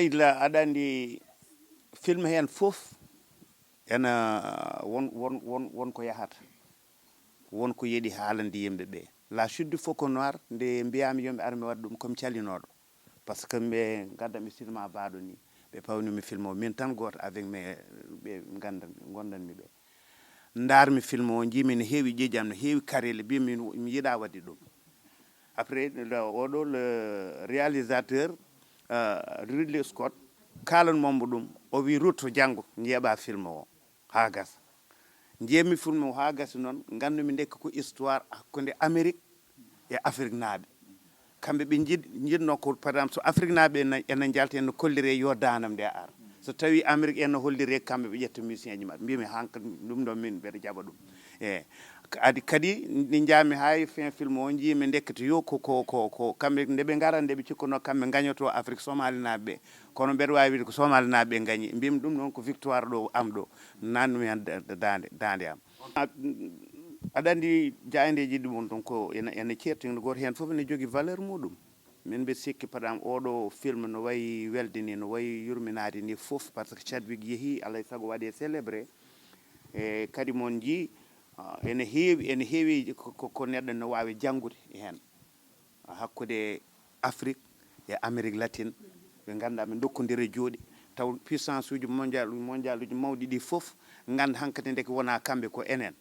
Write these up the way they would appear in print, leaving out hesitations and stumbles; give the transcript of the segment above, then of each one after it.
la aɗa film hen fof ena won ko yahata won ko yeeɗi haalande yimɓe ɓe la chute du faucon noir nde mbiyami yomɓe ar mi waɗa ɗum comme calinoɗo par ce que ɓe gaddami cinéma baɗo ni ɓe pawnimi film o min tan goto avec mes ɓe gondanmi ɓe darmi film o jimi ne heewi ƴeeƴam ne heewi karele mbimi mi yiiɗa wadde ɗum après oɗo le réalisateur Ridley Scott kalanmomo ɗum o wi rutto janggo jeeɓa film o ha gasa jeemi film o ha gasa noon gandumi ndekka ko histoire hakkude Amérique e Afrique naaɓe kamɓe ɓe jiɗno ko par exemple so Afrique naaɓe ene jalta ene kollire yo danam nde ara so tawi Amérique ene hollire kamɓe ɓe ƴetta musicien ji maɓɓe mbimi hanka ɗum ɗon min mbeɗa jaɓa ɗum adi kadi ɗi jaami hay fin film o jiimi ndekkata yo ko kamɓe nde ɓe gara nde ɓe cikkuno kamɓe gañoto Afrique somali naaɓe ɓe kono mbeɗa wawi wiide ko somali naaɓe ɓe gañi mbimi ɗum ɗon ko victoire ɗo am ɗo nannumi hen dande am aɗa andi jayandeji ɗum ɗon ko ene certi goto hen foof ne jogui valeur muɗum min mbe sikki par exemple oɗo film no wayi welde ni no wayi yurminade ni foof par ce que Chadwick yeehi alay saago waɗe célébré e kadi mon ji ene heewi ko neɗɗo no wawi janggude hen hakkude Afrique e Amérique latine ɓe ganduɗa ɓe dokkodira jooɗi taw puissance uji mondial uji mawɗi ɗi foof ganda hankkadi ndeke wona kamɓe ko enen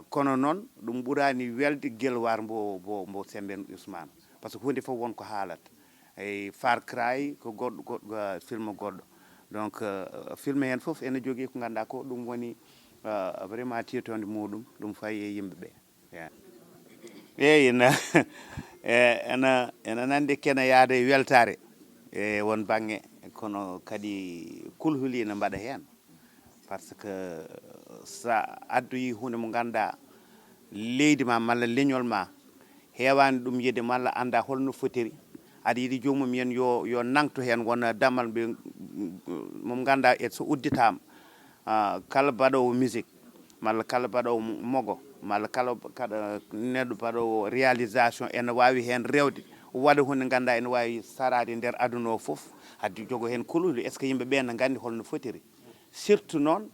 kono noon ɗum ɓurani welde guelwar mbo Sembène Ousmane par ce que hunde fof wonko haalata e Far Cry ko goɗɗo film goɗɗo donc film hen fof ene jogui ko ganduɗa ko ɗum woni vraiment tiytonde muɗum ɗum fayi e yimɓeɓe eyyi ena nandi kene yaada e weltare e won banggue kono kadi kulhuli ne mbaɗa hen par ce que sa addoyi hunde mo ganduɗa leydi ma malla leñol ma hewani ɗum yidde malla anda holno fotiri aɗa yiiɗi jomum yen yo nangto hen wona damal ɓe mo ganduɗa e so udditama kala mbaɗowo musique malla kala mbaɗowo mogo malla kala neɗɗo mbaɗowo réalisation ene wawi hen rewde waɗa hunde ganduɗa ene wawi sarade nder aduna o foof hadde jogo hen koluli est ce que yimɓeɓe ne gandi holno fotiri surtout noon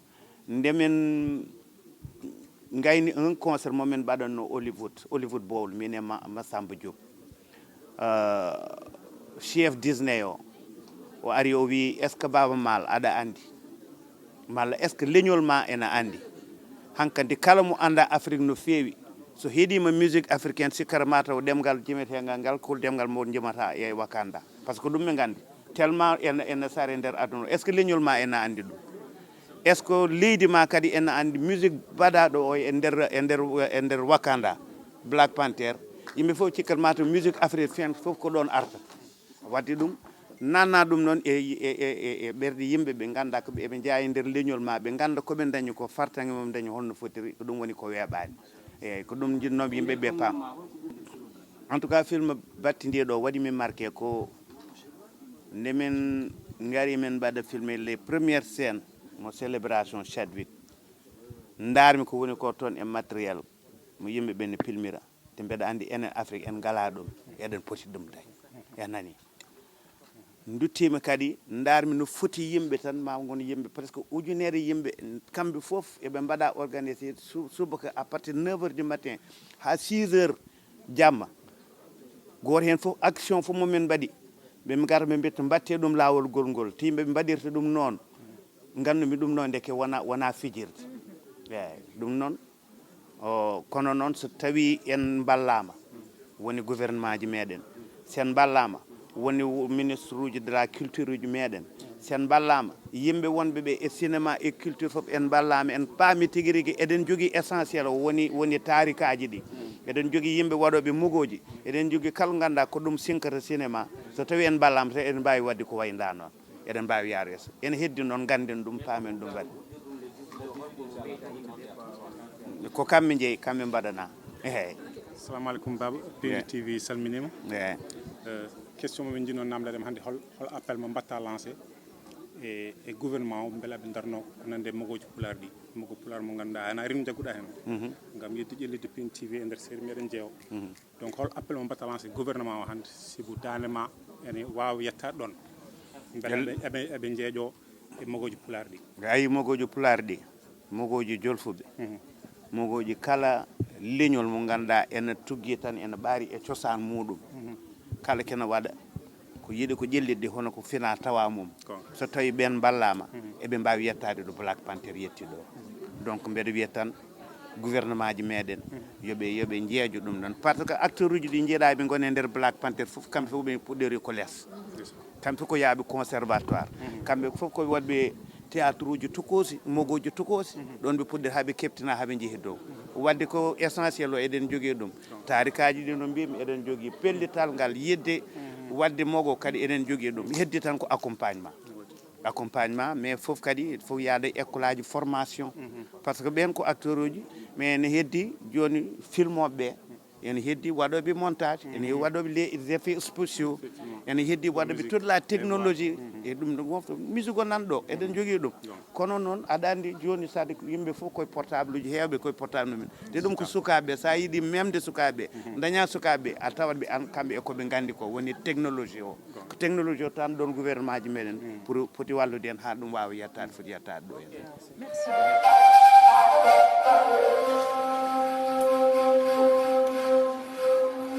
ndemin gayni un concert momin mbaɗanno Hollywood Bowl min e Massamba Diop chef Disney o ari o wi est ce que Baba Maal aɗa andi malla est ce que leñol ma ene andi hankkadi kala mo anda Afrique no feewi so heeɗima musique africaine sikkata mataw ɗemgal jimetegal ngal ko ɗemgal mo jimata e Wakanda par ce que ɗum ɓe gandi tellement ene sare nder aduna est ce que leñol ma ene andi ɗum est ce que leydi ma kadi ene andi musique mbaɗaɗo o e nder Wakanda Black Panther yimɓe fof cikkat mataw musique africaine fof ko ɗon arta wadde ɗum nanna ɗum noon e ɓerɗe yimɓe ɓe ganda ko ɓe jeeya nder leñol ma ɓe ganda koɓe dañi ko fartange mum dañi holno fotiri ko ɗum woni ko weeɓani eyyi ko ɗum jinnoɓe yimɓe ɓe paam en tout cas film battidiɗo waɗi min marqué ko ndemin gari min mbaɗa filmé les premières scènes mo célébration Chadwick darmi ko woni ko toon e matériel mo yimɓeɓe ne pilmira te mbeɗa andi enen Afrique en ngala ɗum eɗen poti ɗum tawi e nani duttima kadi darmi no foti yimɓe tan ma gon yimɓe presque ujunere yimɓe kamɓe foof eɓe mbaɗa organisé subaka à partir de 9 heures du matin ha 6 heures jamma goto hen foof action fof momin mbaɗi ɓe gara ɓe mbitta batte ɗum lawol ngol te yimɓe ɓe mbaɗirta ɗum noon gandumi ɗum noon deke wona fijirde eyyi ɗum noon kono noon so tawi en ballama woni gouvernement ji meɗen sen ballama woni ministre uji de la culture uji meɗen sen ballama yimɓe wonɓe ɓe e cinéma e culture foof en ballama en paami tigui rigui eɗen jogui essentiel o woni tarikaji ɗi eɗen jogui yimɓe waɗoɓe mugoji eɗen jogui kala ganduɗa ko ɗum sinkata cinéma so tawi en ballama tan eɗen mbawi wadde ko way nda noon eɗen mbawi yaaro yeeso ene heddi noon ganden ɗum paamen ɗum waɗi ko kamɓe jeeyi kamɓe mbaɗana eyyi assalamu aleykum baba Piindi TV salminima eyyi question momin jinno namdadema hannde hol appel mo mbatta lancé e gouvernement o beele aɓe darno ko nande mogoji pulaar ɗi mogo pulaar mo ganduɗa ana rim jagguɗa hen gam yeddi ƴellide Piindi TV e nder série meɗen jeewo donc hol appel mo mbatta lancé gouvernement o hannde sibu dande ma ene wawa yettade ɗon beele eɓe jeeƴo e mogoji pulaar ɗi ayi mogoji pulaar ɗi mogoji jolfuɓe mogoji kala leñol mo ganduɗa ene tuggi tan ene ɓaari e cosaan muɗum kala kene waɗa ko yiiɗi ko ƴellidde hono ko fina tawa mum so tawi ɓen ballama eɓe mbawi yettade ɗo Black Panther yetti ɗo donc mbeɗa wiya tan gouvernement ji meɗen yoɓe jeejo ɗum ɗon par ce que acteur uji ɗi jeeɗaɓe gone e nder Black Panther foof kamɓe fof ɓe puɗɗori ko less kamɓe fof ko yaaɓe conservatoire kamɓe fof ko waɗɓe théâtre uji tukosi mogoji tukosi ɗon ɓe puɗɗori haaɓe keptina haaɓe jeehi dow wadde ko essentiel o eɗen jogui ɗum tarikaji ɗi no mbimi eɗen jogui pellital ngal yidde wadde mogo kadi eɗen jogui ɗum heddi tan ko accompagnement mais fof kadi fof yaada école aji formation par ce que ɓen ko acteur uji mais ne heddi joni filmoɓe ɓe ene heddi waɗoɓe montage ene waɗoɓe les effets spéciaux ene heddi waɗoɓe toute la technologie e ɗum ɗo mofto musique o nan ɗo eɗen jogui ɗum kono noon aɗa andi joni sade yimɓe fof koye portable uji hewɓe koye portable mumen te ɗum ko sukaɓe sa yiiɗi memde sukaɓe daña sukaɓe a tawat ɓe an kamɓe e koɓe gandi ko woni technologie o ko technologie o tan ɗon gouvernement ji meɗen pour poti wallude en ha ɗum wawa yettade foti yettade ɗo en